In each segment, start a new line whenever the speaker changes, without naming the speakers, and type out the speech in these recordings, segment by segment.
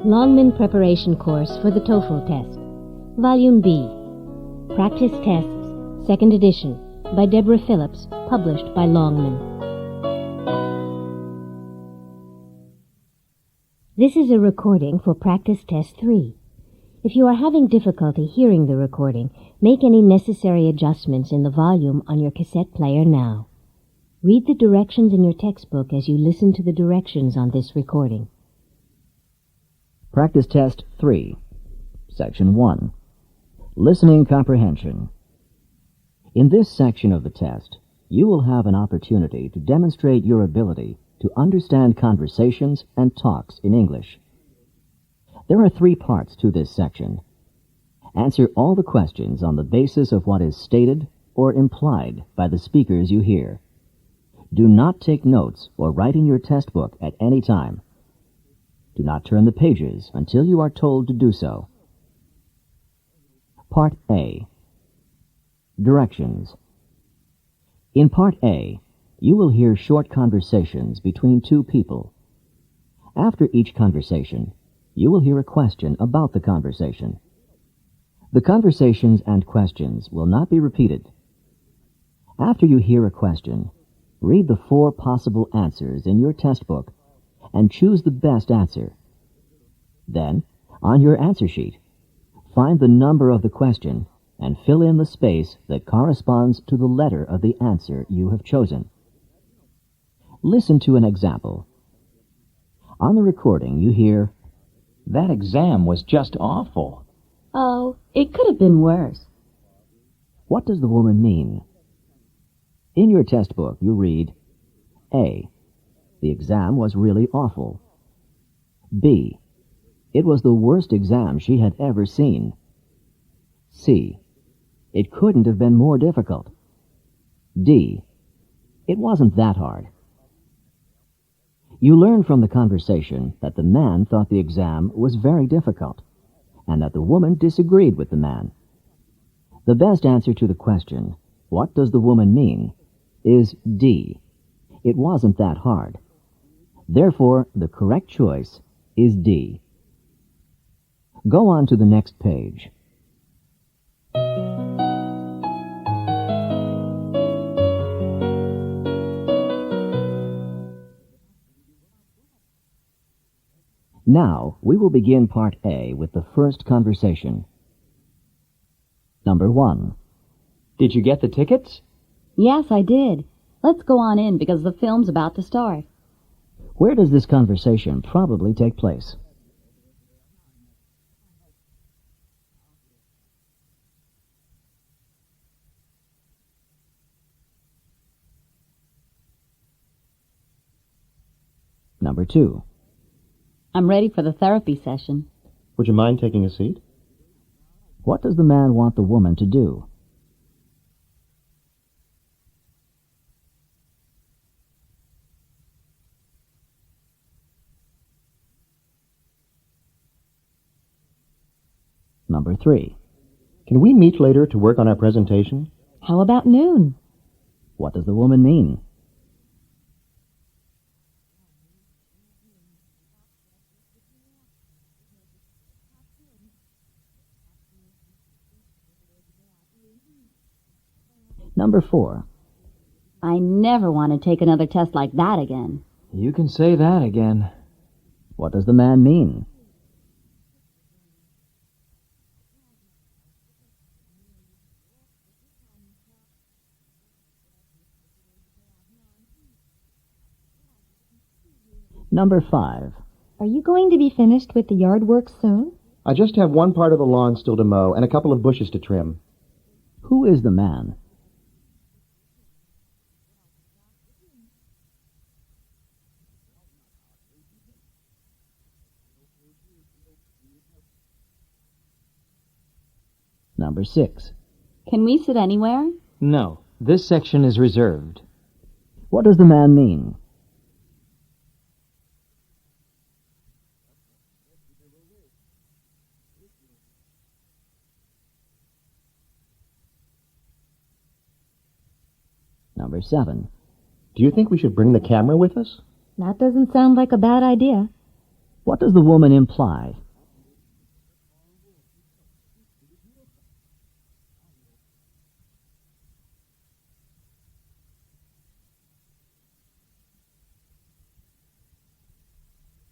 Longman Preparation Course for the TOEFL Test, Volume B, Practice Tests, 2nd Edition, by Deborah Phillips, published by Longman. This is a recording for Practice Test 3. If you are having difficulty hearing the recording, make any necessary adjustments in the volume on your cassette player now. Read the directions in your textbook as you listen to the directions on this recording.
Practice Test 3, Section 1, Listening Comprehension. In this section of the test, you will have an opportunity to demonstrate your ability to understand conversations and talks in English. There are 3 parts to this section. Answer all the questions on the basis of what is stated or implied by the speakers you hear. Do not take notes or write in your test book at any time. Do not turn the pages until you are told to do so. Part A. Directions. In Part A, you will hear short conversations between 2 people. After each conversation, you will hear a question about the conversation. The conversations and questions will not be repeated. After you hear a question, read the 4 possible answers in your test book and choose the best answer. Then, on your answer sheet, find the number of the question and fill in the space that corresponds to the letter of the answer you have chosen. Listen to an example. On the recording, you hear,
"That exam was just awful."
"Oh, it could have been worse."
What does the woman mean? In your test book, you read, A. The exam was really awful. B. It was the worst exam she had ever seen. C. It couldn't have been more difficult. D. It wasn't that hard. You learn from the conversation that the man thought the exam was very difficult, and that the woman disagreed with the man. The best answer to the question, "What does the woman mean?" is D. It wasn't that hard. Therefore, the correct choice is D. Go on to the next page. Now, we will begin Part A with the first conversation. Number 1.
Did you get the tickets?
"Yes, I did. Let's go on in because the film's about to start."
Where does this conversation probably take place? Number 2.
I'm ready for the therapy session.
Would you mind taking a seat?
What does the man want the woman to do? Number 3.
Can we meet later to work on our presentation?
How about noon?
What does the woman mean? Number 4.
I never want to take another test like that again.
You can say that again.
What does the man mean? Number 5.
Are you going to be finished with the yard work soon?
I just have one part of the lawn still to mow and a couple of bushes to trim.
Who is the man? Number 6.
Can we sit anywhere?
No, this section is reserved.
What does the man mean? Number 7.
Do you think we should bring the camera with us?
That doesn't sound like a bad idea.
What does the woman imply?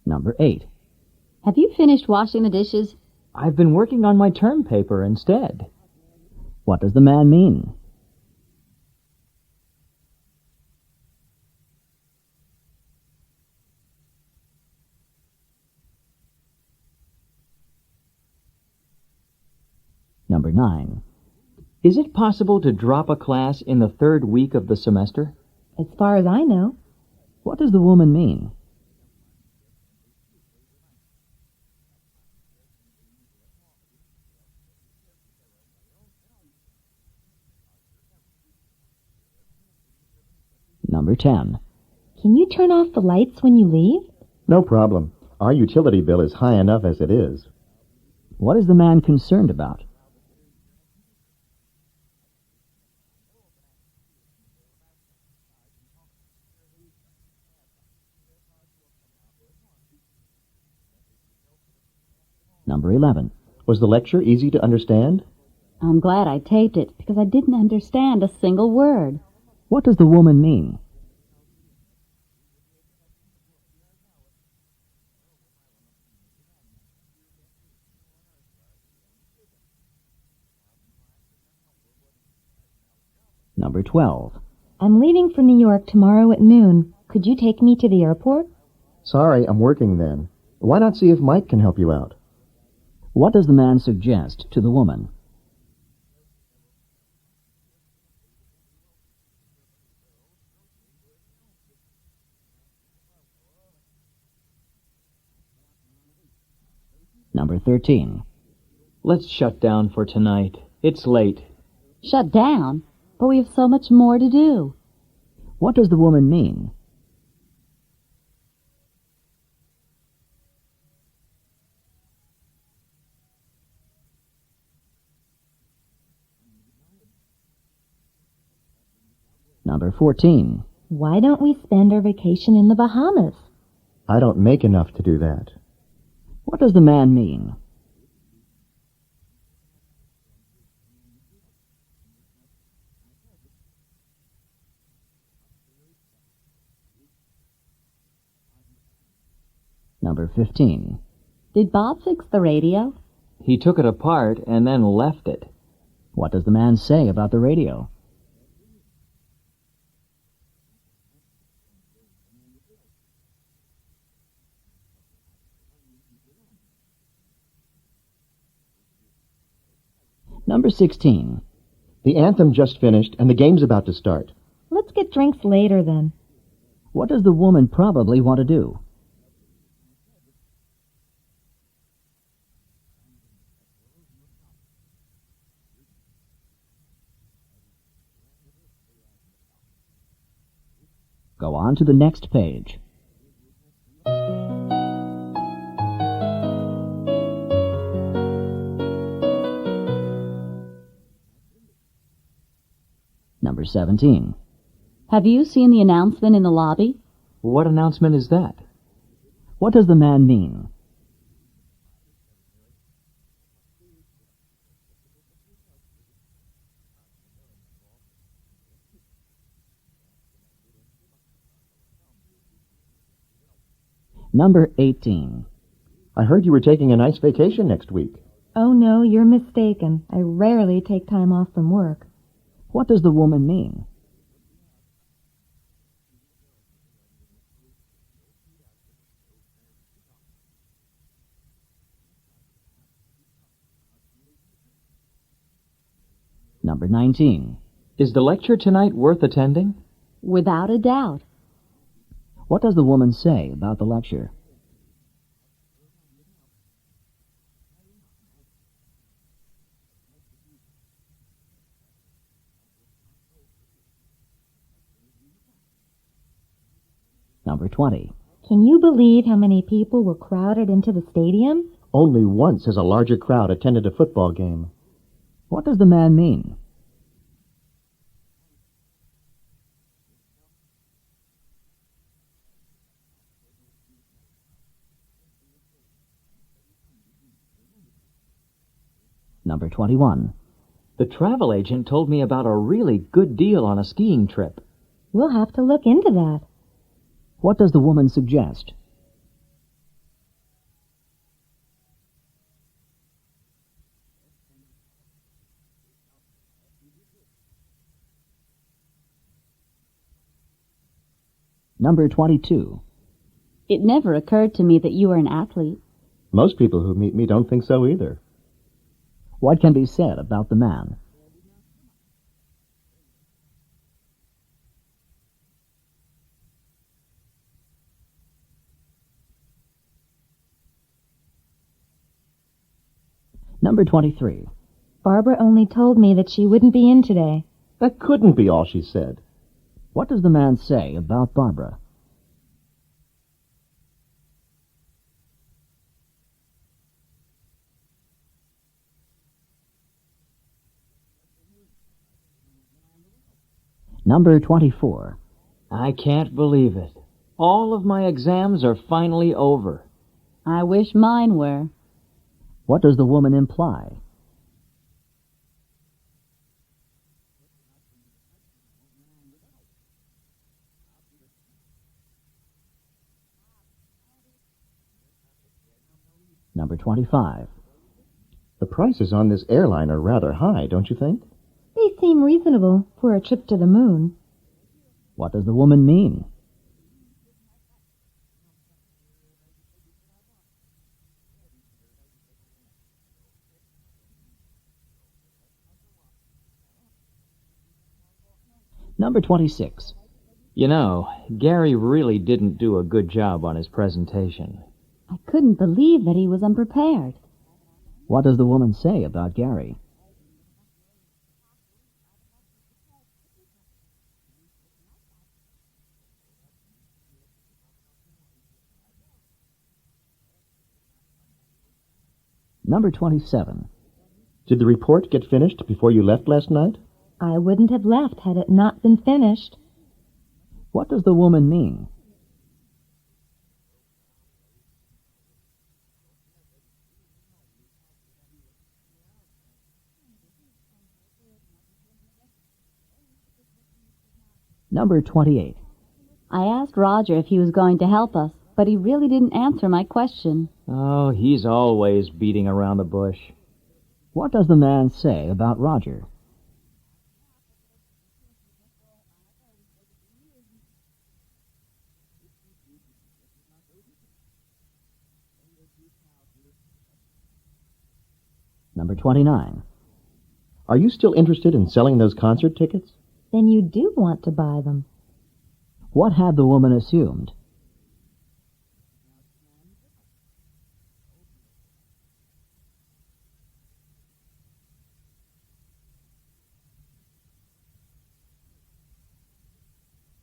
Number 8.
Have you finished washing the dishes?
I've been working on my term paper instead.
What does the man mean? Number 9.
Is it possible to drop a class in the third week of the semester?
As far as I know.
What does the woman mean? Number 10.
Can you turn off the lights when you leave?
No problem. Our utility bill is high enough as it is.
What is the man concerned about? Number 11.
Was the lecture easy to understand?
I'm glad I taped it because I didn't understand a single word.
What does the woman mean? Number 12.
I'm leaving for New York tomorrow at noon. Could you take me to the airport?
Sorry, I'm working then. Why not see if Mike can help you out?
What does the man suggest to the woman? Number 13.
Let's shut down for tonight. It's late.
Shut down? But we have so much more to do.
What does the woman mean? Number 14.
Why don't we spend our vacation in the Bahamas?
I don't make enough to do that.
What does the man mean? Number 15.
Did Bob fix the radio?
He took it apart and then left it.
What does the man say about the radio? Number 16.
The anthem just finished and the game's about to start.
Let's get drinks later then.
What does the woman probably want to do? Go on to the next page. Number 17.
Have you seen the announcement in the lobby?
What announcement is that?
What does the man mean? Number 18.
I heard you were taking a nice vacation next week.
Oh no, you're mistaken. I rarely take time off from work.
What does the woman mean? Number 19.
Is the lecture tonight worth attending?
Without a doubt.
What does the woman say about the lecture? Number 20.
Can you believe how many people were crowded into the stadium?
Only once has a larger crowd attended a football game.
What does the man mean? Number 21.
The travel agent told me about a really good deal on a skiing trip.
We'll have to look into that.
What does the woman suggest? Number 22.
It never occurred to me that you were an athlete.
Most people who meet me don't think so either.
What can be said about the man? Number 23.
Barbara only told me that she wouldn't be in today.
That couldn't be all she said.
What does the man say about Barbara? Number 24.
I can't believe it. All of my exams are finally over.
I wish mine were.
What does the woman imply? Number 25.
The prices on this airline are rather high, don't you think?
They seem reasonable for a trip to the moon.
What does the woman mean? Number 26.
You know, Gary really didn't do a good job on his presentation.
I couldn't believe that he was unprepared.
What does the woman say about Gary? Number 27.
Did the report get finished before you left last night?
I wouldn't have left had it not been finished.
What does the woman mean? Number 28.
I asked Roger if he was going to help us, but he really didn't answer my question.
Oh, he's always beating around the bush.
What does the man say about Roger? Number 29.
Are you still interested in selling those concert tickets?
Then you do want to buy them.
What had the woman assumed?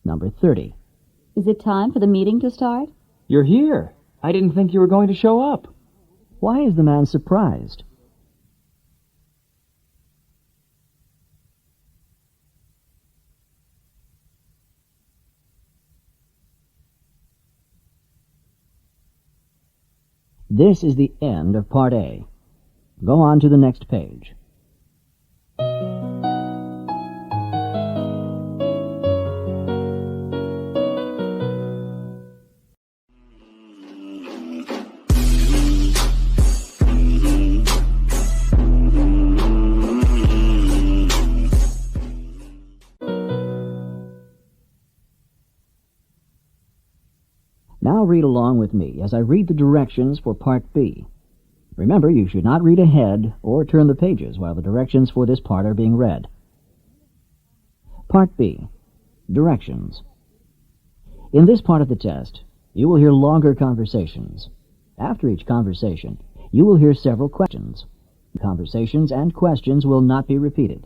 Number 30.
Is it time for the meeting to start?
You're here. I didn't think you were going to show up.
Why is the man surprised? This is the end of Part A. Go on to the next page. Now read along with me as I read the directions for Part B. Remember, you should not read ahead or turn the pages while the directions for this part are being read. Part B. Directions. In this part of the test, you will hear longer conversations. After each conversation, you will hear several questions. Conversations and questions will not be repeated.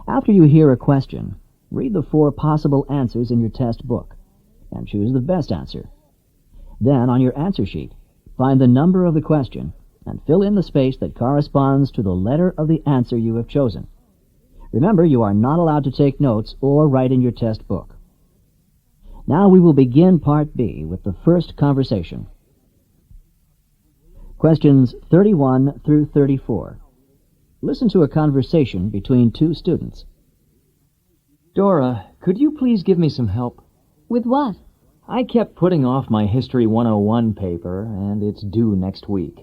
After you hear a question, read the 4 possible answers in your test book and choose the best answer. Then, on your answer sheet, find the number of the question and fill in the space that corresponds to the letter of the answer you have chosen. Remember, you are not allowed to take notes or write in your test book. Now we will begin Part B with the first conversation. Questions 31 through 34. Listen to a conversation between two students.
Dora, could you please give me some help?
With what?
I kept putting off my History 101 paper, and it's due next week.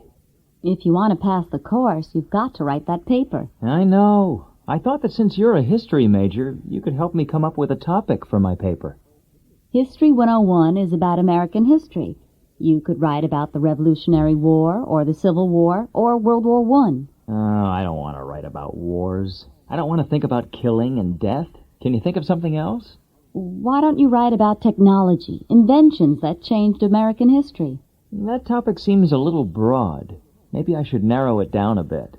If you want to pass the course, you've got to write that paper.
I know. I thought that since you're a history major, you could help me come up with a topic for my paper.
History 101 is about American history. You could write about the Revolutionary War, or the Civil War, or World War I.
Oh, I don't want to write about wars. I don't want to think about killing and death. Can you think of something else?
Why don't you write about technology, inventions that changed American history?
That topic seems a little broad. Maybe I should narrow it down a bit.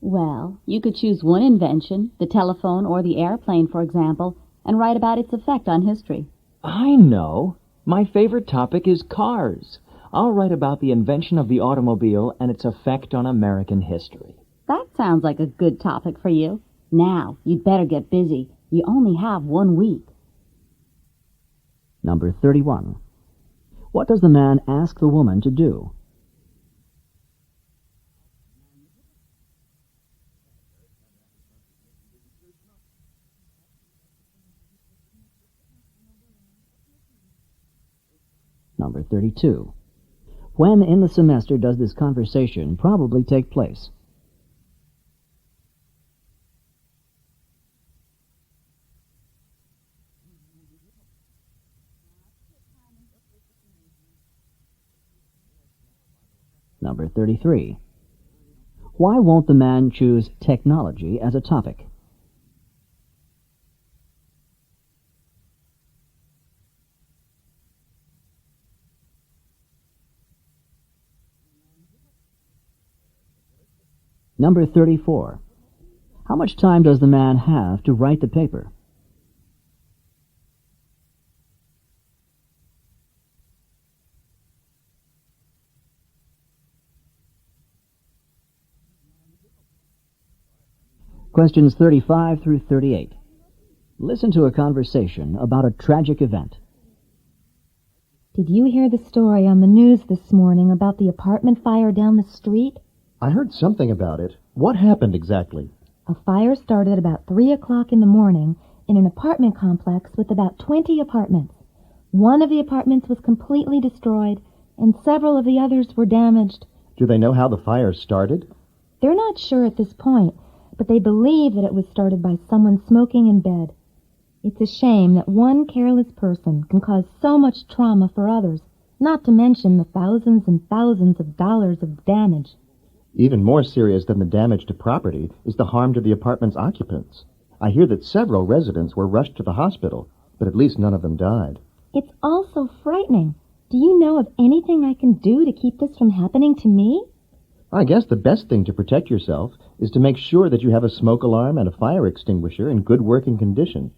Well, you could choose one invention, the telephone or the airplane, for example, and write about its effect on history.
I know. My favorite topic is cars. I'll write about the invention of the automobile and its effect on American history.
That sounds like a good topic for you. Now, you'd better get busy. You only have 1 week.
Number 31. What does the man ask the woman to do? Number 32. When in the semester does this conversation probably take place? Number 33. Why won't the man choose technology as a topic? Number 34. How much time does the man have to write the paper? Questions 35 through 38. Listen to a conversation about a tragic event.
Did you hear the story on the news this morning about the apartment fire down the street?
I heard something about it. What happened exactly?
A fire started about 3 o'clock in the morning in an apartment complex with about 20 apartments. One of the apartments was completely destroyed, and several of the others were damaged.
Do they know how the fire started?
They're not sure at this point, but they believe that it was started by someone smoking in bed. It's a shame that one careless person can cause so much trauma for others, not to mention the thousands and thousands of dollars of damage.
Even more serious than the damage to property is the harm to the apartment's occupants. I hear that several residents were rushed to the hospital, but at least none of them died.
It's also frightening. Do you know of anything I can do to keep this from happening to me?
I guess the best thing to protect yourself is to make sure that you have a smoke alarm and a fire extinguisher in good working condition.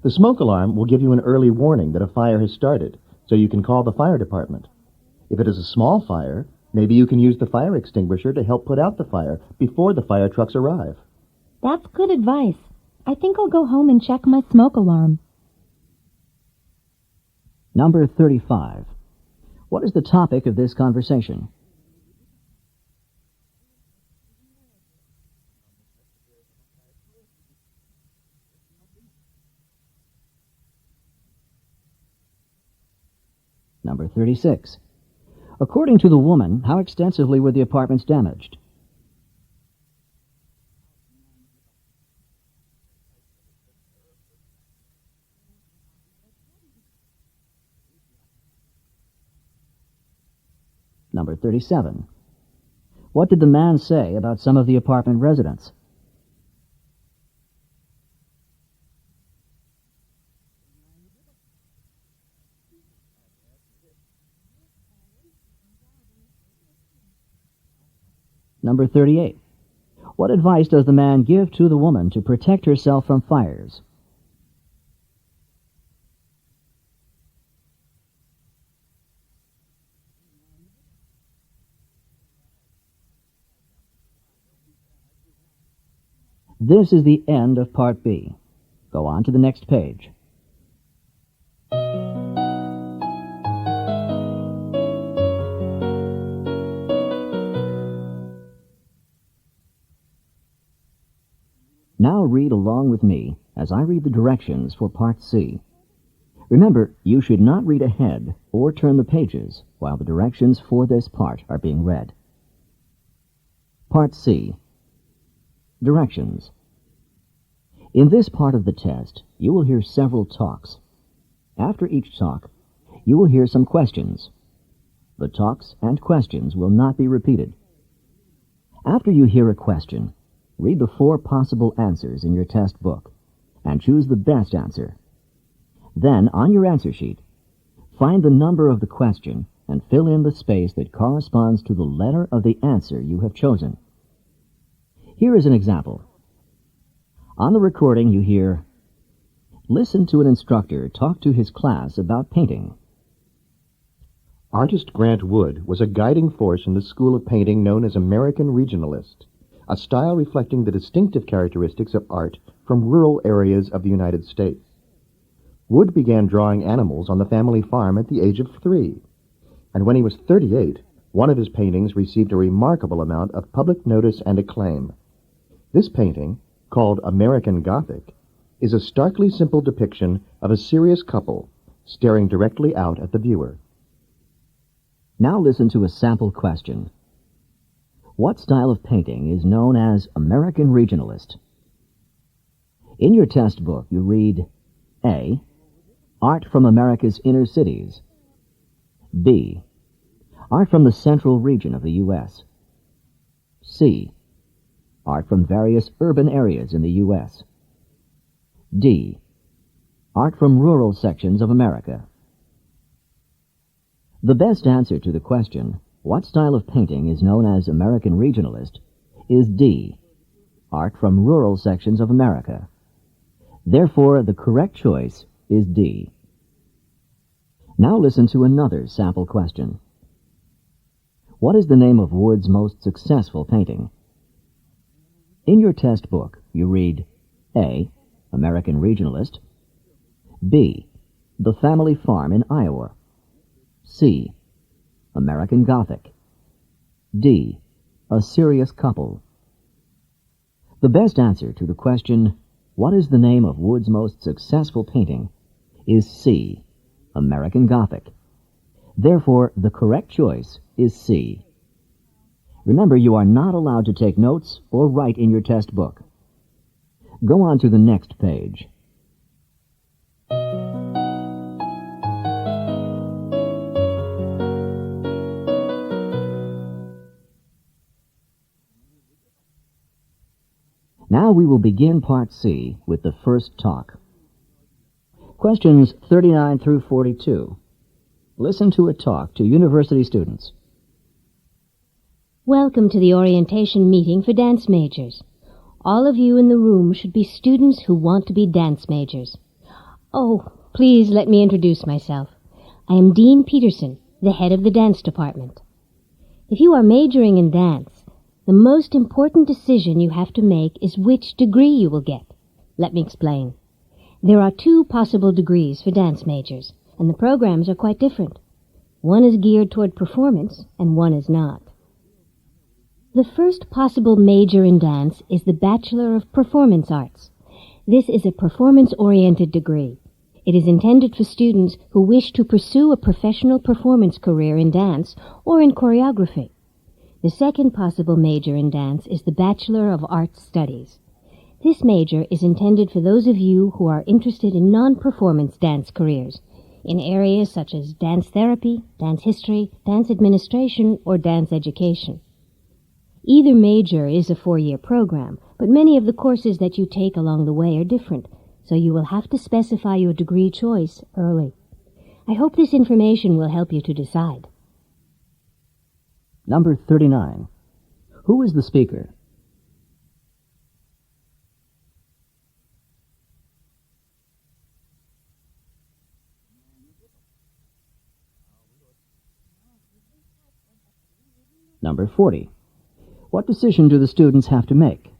The smoke alarm will give you an early warning that a fire has started, so you can call the fire department. If it is a small fire, maybe you can use the fire extinguisher to help put out the fire before the fire trucks arrive.
That's good advice. I think I'll go home and check my smoke alarm.
Number 35. What is the topic of this conversation? Number 36. According to the woman, how extensively were the apartments damaged? Number 37. What did the man say about some of the apartment residents? Number 38. What advice does the man give to the woman to protect herself from fires? This is the end of Part B. Go on to the next page. Now read along with me as I read the directions for Part C. Remember, you should not read ahead or turn the pages while the directions for this part are being read. Part C. Directions. In this part of the test, you will hear several talks. After each talk, you will hear some questions. The talks and questions will not be repeated. After you hear a question, read the 4 possible answers in your test book and choose the best answer. Then, on your answer sheet, find the number of the question and fill in the space that corresponds to the letter of the answer you have chosen. Here is an example. On the recording, you hear, "Listen to an instructor talk to his class about painting."
Artist Grant Wood was a guiding force in the school of painting known as American Regionalist, a style reflecting the distinctive characteristics of art from rural areas of the United States. Wood began drawing animals on the family farm at the age of 3, and when he was 38, one of his paintings received a remarkable amount of public notice and acclaim. This painting, called American Gothic, is a starkly simple depiction of a serious couple staring directly out at the viewer.
Now listen to a sample question. What style of painting is known as American Regionalist? In your test book, you read A. Art from America's inner cities. B. Art from the central region of the U.S. C. Art from various urban areas in the U.S. D. Art from rural sections of America. The best answer to the question, what style of painting is known as American Regionalist, is D. Art from rural sections of America. Therefore, the correct choice is D. Now listen to another sample question. What is the name of Wood's most successful painting? In your test book, you read A. American Regionalist. B. The Family Farm in Iowa. C. American Gothic. D. A Serious Couple. The best answer to the question, what is the name of Wood's most successful painting, is C. American Gothic. Therefore, the correct choice is C. Remember, you are not allowed to take notes or write in your test book. Go on to the next page. Now we will begin Part C with the first talk. Questions 39 through 42. Listen to a talk to university students.
Welcome to the orientation meeting for dance majors. All of you in the room should be students who want to be dance majors. Oh, please let me introduce myself. I am Dean Peterson, the head of the dance department. If you are majoring in dance, the most important decision you have to make is which degree you will get. Let me explain. There are 2 possible degrees for dance majors, and the programs are quite different. One is geared toward performance, and one is not. The first possible major in dance is the Bachelor of Performance Arts. This is a performance-oriented degree. It is intended for students who wish to pursue a professional performance career in dance or in choreography. The second possible major in dance is the Bachelor of Arts Studies. This major is intended for those of you who are interested in non-performance dance careers, in areas such as dance therapy, dance history, dance administration, or dance education. Either major is a 4-year program, but many of the courses that you take along the way are different, so you will have to specify your degree choice early. I hope this information will help you to decide.
Number 39. Who is the speaker? Number 40. What decision do the students have to make?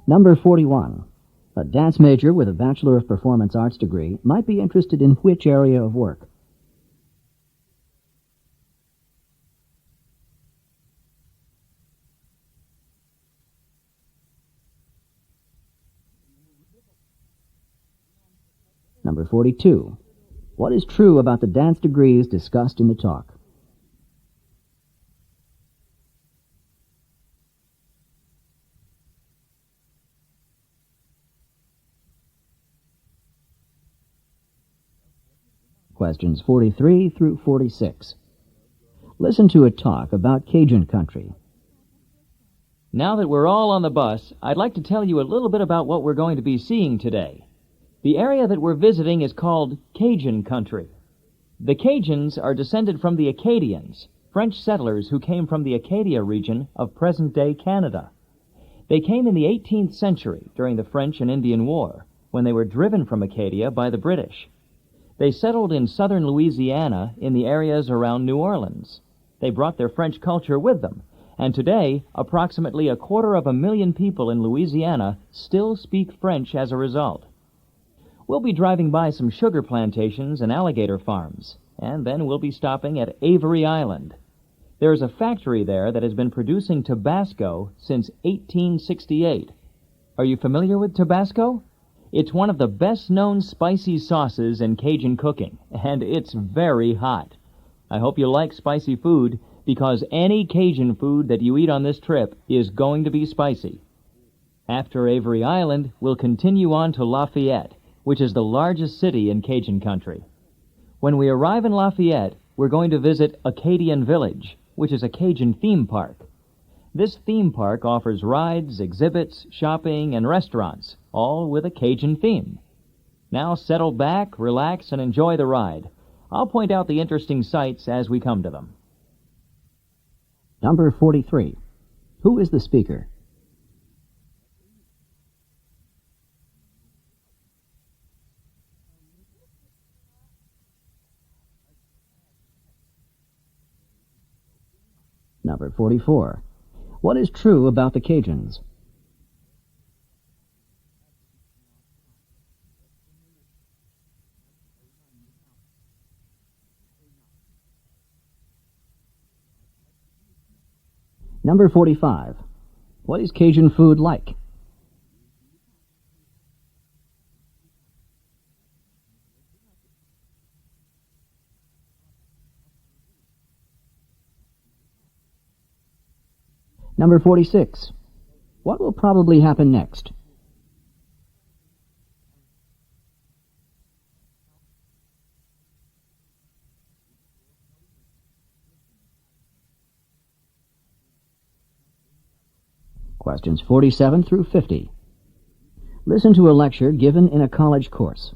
Number 41. A dance major with a Bachelor of Performance Arts degree might be interested in which area of work? Number 42. What is true about the dance degrees discussed in the talk? Questions 43 through 46. Listen to a talk about Cajun country.
Now that we're all on the bus, I'd like to tell you a little bit about what we're going to be seeing today. The area that we're visiting is called Cajun country. The Cajuns are descended from the Acadians, French settlers who came from the Acadia region of present-day Canada. They came in the 18th century during the French and Indian War, when they were driven from Acadia by the British. They settled in southern Louisiana in the areas around New Orleans. They brought their French culture with them, and today approximately 250,000 people in Louisiana still speak French as a result. We'll be driving by some sugar plantations and alligator farms, and then we'll be stopping at Avery Island. There is a factory there that has been producing Tabasco since 1868. Are you familiar with Tabasco? It's one of the best-known spicy sauces in Cajun cooking, and it's very hot. I hope you like spicy food, because any Cajun food that you eat on this trip is going to be spicy. After Avery Island, we'll continue on to Lafayette, which is the largest city in Cajun country. When we arrive in Lafayette, we're going to visit Acadian Village, which is a Cajun theme park. This theme park offers rides, exhibits, shopping, and restaurants, all with a Cajun theme. Now settle back, relax, and enjoy the ride. I'll point out the interesting sights as we come to them.
Number 43. Who is the speaker? Number 44. What is true about the Cajuns? Number 45. What is Cajun food like? Number 46. What will probably happen next? Questions 47 through 50. Listen to a lecture given in a college course.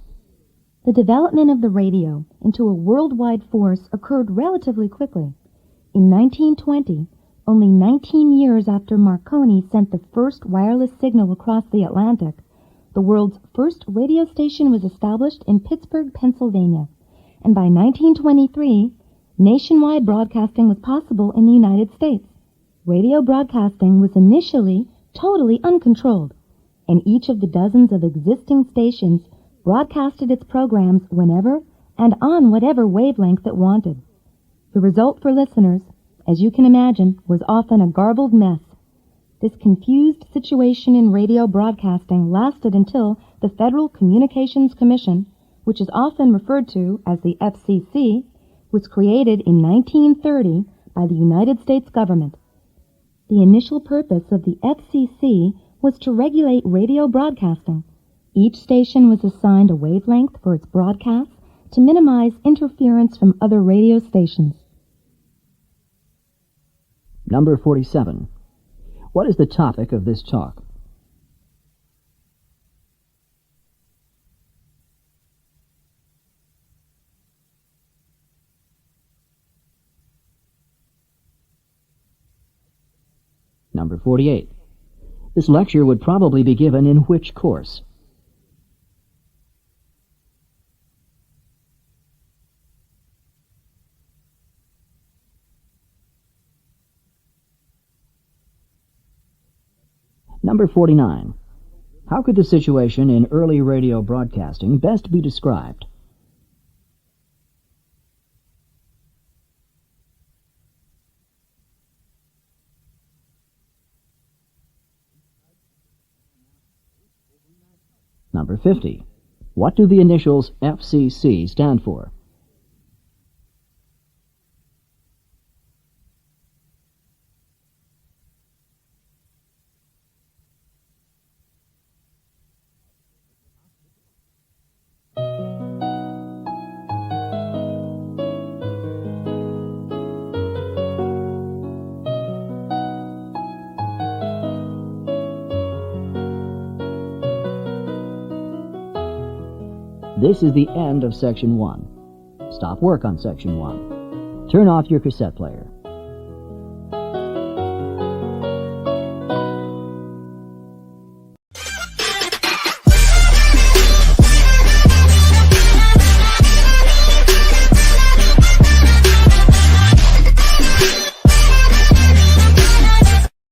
The development of the radio into a worldwide force occurred relatively quickly. In 1920, only 19 years after Marconi sent the first wireless signal across the Atlantic, the world's first radio station was established in Pittsburgh, Pennsylvania, and by 1923, nationwide broadcasting was possible in the United States. Radio broadcasting was initially totally uncontrolled, and each of the dozens of existing stations broadcasted its programs whenever and on whatever wavelength it wanted. The result for listeners, as you can imagine, was often a garbled mess. This confused situation in radio broadcasting lasted until the Federal Communications Commission, which is often referred to as the FCC, was created in 1930 by the United States government. The initial purpose of the FCC was to regulate radio broadcasting. Each station was assigned a wavelength for its broadcasts to minimize interference from other radio stations.
Number 47. What is the topic of this talk? Number 48. This lecture would probably be given in which course? Number 49. How could the situation in early radio broadcasting best be described? Number 50. What do the initials FCC stand for? This is the end of Section 1. Stop work on Section 1. Turn off your cassette player.